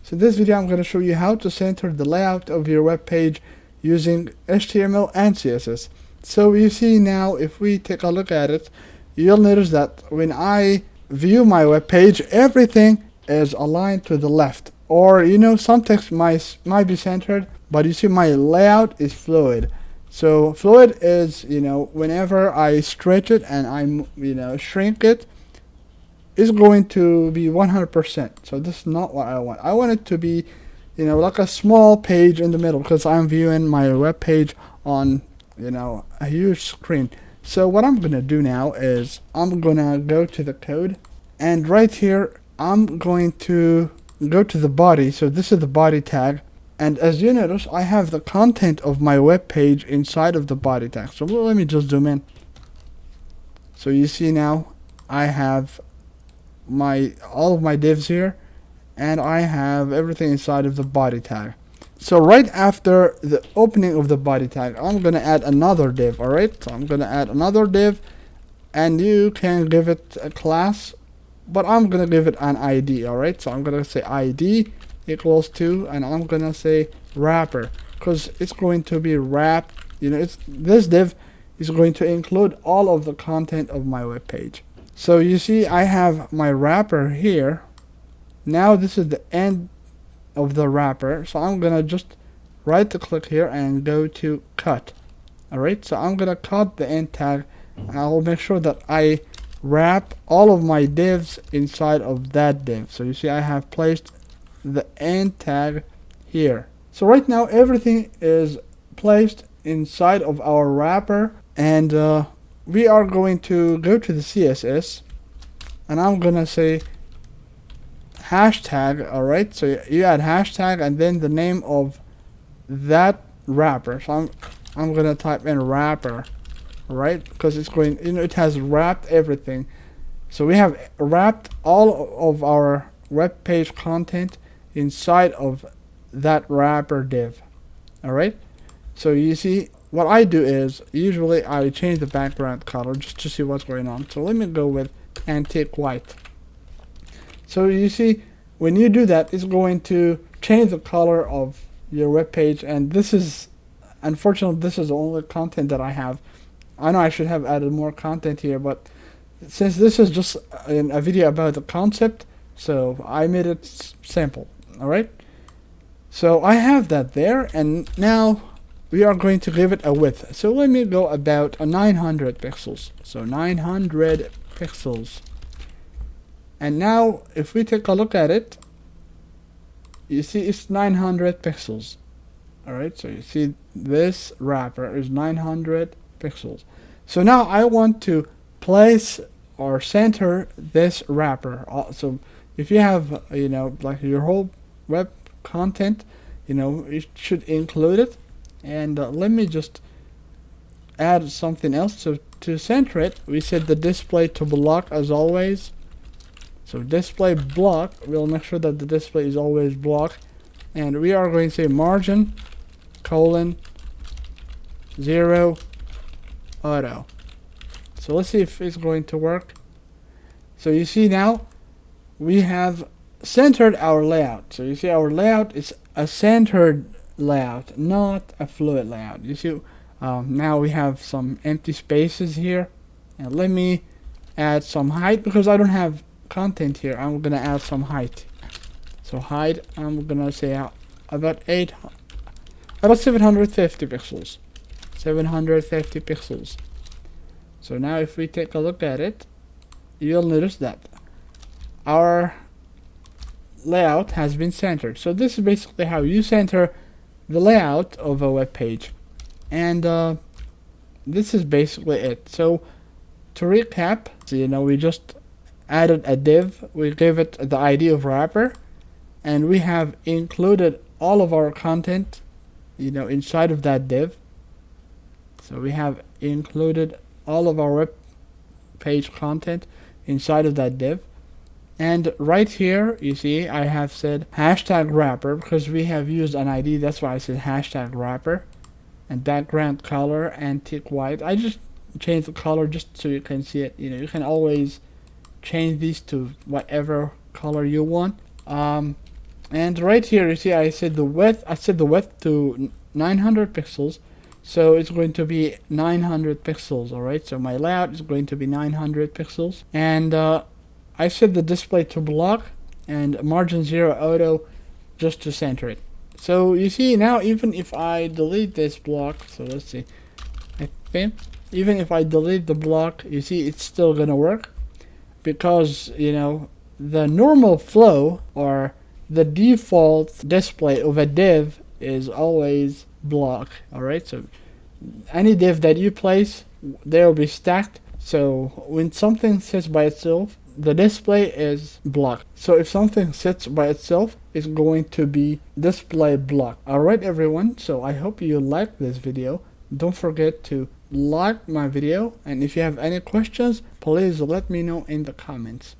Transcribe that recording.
So in this video I'm going to show you how to center the layout of your web page using HTML and CSS. So you see now, if we take a look at it, you'll notice that when I view my web page, everything is aligned to the left, or some text might be centered, but you see my layout is fluid. So fluid is whenever I stretch it and I shrink it, it's going to be 100%. So this is not what I want. I want it to be like a small page in the middle, because I'm viewing my web page on a huge screen. So what I'm gonna do now is I'm gonna go to the code, and right here I'm going to go to the body. So this is the body tag, and as you notice, I have the content of my web page inside of the body tag. So let me just zoom in. So you see now I have all of my divs here, and I have everything inside of the body tag. So right after the opening of the body tag, I'm gonna add another div. Alright, so I'm gonna add another div, and you can give it a class, but I'm gonna give it an ID. Alright, so I'm gonna say ID equals to, and I'm gonna say wrapper, because it's going to be wrapped. This div is going to include all of the content of my web page. So you see I have my wrapper here. Now this is the end of the wrapper, so I'm gonna just right click here and go to cut. Alright, so I'm gonna cut the end tag, and I'll make sure that I wrap all of my divs inside of that div. So you see I have placed the end tag here. So right now everything is placed inside of our wrapper, and we are going to go to the CSS, and I'm gonna say hashtag. Alright, so you add hashtag and then the name of that wrapper. So I'm gonna type in wrapper, right, because it's going, it has wrapped everything. So we have wrapped all of our web page content inside of that wrapper div. Alright, so you see what I do is usually I change the background color just to see what's going on. So let me go with antique white. So you see, when you do that, it's going to change the color of your web page, and this is, unfortunately, this is the only content that I have. I know I should have added more content here, but since this is just a video about the concept, so I made it simple. Alright, so I have that there, and now we are going to give it a width. So let me go about a 900 pixels. So 900 pixels. And now if we take a look at it, you see it's 900 pixels. Alright, so you see this wrapper is 900 pixels. So now I want to place or center this wrapper. So if you have like your whole web content, it should include it. And let me just add something else. So to center it, we set the display to block as always. So display block, we'll make sure that the display is always block, and we are going to say margin colon 0 auto. So let's see if it's going to work. So you see now we have centered our layout. So you see our layout is a centered layout, not a fluid layout. You see now we have some empty spaces here, and let me add some height, because I don't have content here. I'm gonna add some height. So height, I'm gonna say about 750 pixels. 750 pixels. So now if we take a look at it, you'll notice that our layout has been centered. So this is basically how you center the layout of a web page, and this is basically it. So to recap, we just added a div, we gave it the ID of wrapper, and we have included all of our content inside of that div. So we have included all of our web page content inside of that div. And right here you see I have said hashtag wrapper, because we have used an ID. That's why I said hashtag wrapper. And background color antique white, I just changed the color just so you can see it. You can always change these to whatever color you want. And right here, you see, I set the width to 900 pixels. So it's going to be 900 pixels, alright? So my layout is going to be 900 pixels. And I set the display to block and margin 0 auto just to center it. So you see now, even if I delete this block, so let's see, okay, even if I delete the block, you see it's still gonna work, because you know the normal flow or the default display of a div is always block. Alright, so any div that you place, they'll be stacked. So when something sits by itself, the display is blocked. So if something sits by itself, it's going to be display block. Alright everyone, so I hope you liked this video. Don't forget to like my video, and if you have any questions, please let me know in the comments.